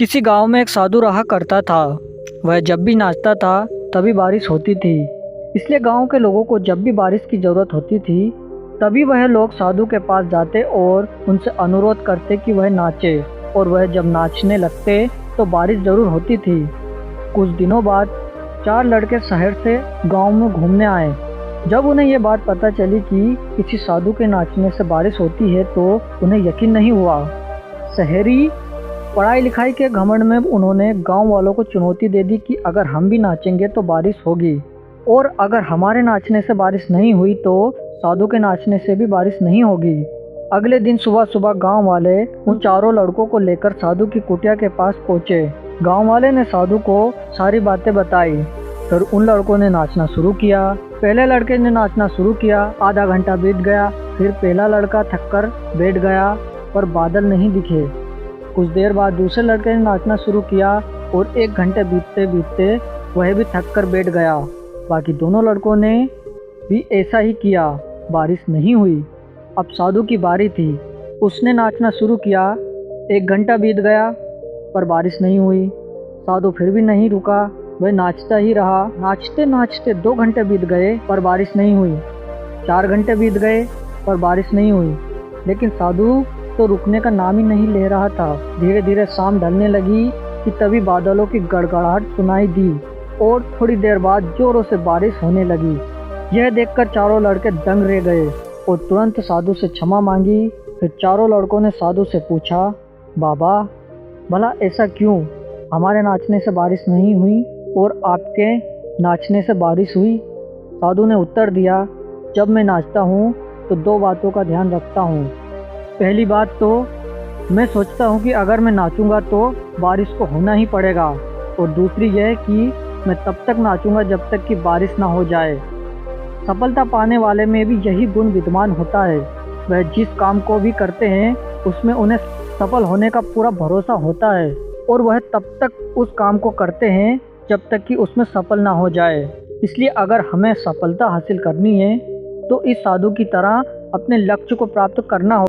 किसी गांव में एक साधु रहा करता था। वह जब भी नाचता था तभी बारिश होती थी। इसलिए गांव के लोगों को जब भी बारिश की ज़रूरत होती थी तभी वह लोग साधु के पास जाते और उनसे अनुरोध करते कि वह नाचे, और वह जब नाचने लगते तो बारिश ज़रूर होती थी। कुछ दिनों बाद 4 लड़के शहर से गांव में घूमने आए। जब उन्हें ये बात पता चली कि किसी साधु के नाचने से बारिश होती है तो उन्हें यकीन नहीं हुआ। शहरी पढ़ाई लिखाई के घमंड में उन्होंने गांव वालों को चुनौती दे दी कि अगर हम भी नाचेंगे तो बारिश होगी, और अगर हमारे नाचने से बारिश नहीं हुई तो साधु के नाचने से भी बारिश नहीं होगी। अगले दिन सुबह सुबह गांव वाले उन चारों लड़कों को लेकर साधु की कुटिया के पास पहुंचे। गांव वाले ने साधु को सारी बातें बताई। फिर उन लड़कों ने नाचना शुरू किया। पहले लड़के ने नाचना शुरू किया, आधा घंटा बीत गया। फिर पहला लड़का थककर बैठ गया पर बादल नहीं दिखे। कुछ देर बाद दूसरे लड़के ने नाचना शुरू किया और 1 घंटे बीतते बीतते वह भी थक कर बैठ गया। बाकी दोनों लड़कों ने भी ऐसा ही किया, बारिश नहीं हुई। अब साधु की बारी थी। उसने नाचना शुरू किया। 1 घंटा बीत गया पर बारिश नहीं हुई। साधु फिर भी नहीं रुका, वह नाचता ही रहा। नाचते नाचते 2 घंटे बीत गए पर बारिश नहीं हुई। 4 घंटे बीत गए पर बारिश नहीं हुई। लेकिन साधु तो रुकने का नाम ही नहीं ले रहा था। धीरे धीरे शाम ढलने लगी कि तभी बादलों की गड़गड़ाहट सुनाई दी और थोड़ी देर बाद जोरों से बारिश होने लगी। यह देखकर चारों लड़के दंग रह गए और तुरंत साधु से क्षमा मांगी। फिर चारों लड़कों ने साधु से पूछा, बाबा भला ऐसा क्यों? हमारे नाचने से बारिश नहीं हुई और आपके नाचने से बारिश हुई। साधु ने उत्तर दिया, जब मैं नाचता हूँ तो 2 बातों का ध्यान रखता हूँ। पहली बात तो मैं सोचता हूँ कि अगर मैं नाचूंगा तो बारिश को होना ही पड़ेगा, और दूसरी यह कि मैं तब तक नाचूंगा जब तक कि बारिश ना हो जाए। सफलता पाने वाले में भी यही गुण विद्यमान होता है। वह जिस काम को भी करते हैं उसमें उन्हें सफल होने का पूरा भरोसा होता है, और वह तब तक उस काम को करते हैं जब तक कि उसमें सफल ना हो जाए। इसलिए अगर हमें सफलता हासिल करनी है तो इस साधु की तरह अपने लक्ष्य को प्राप्त करना हो।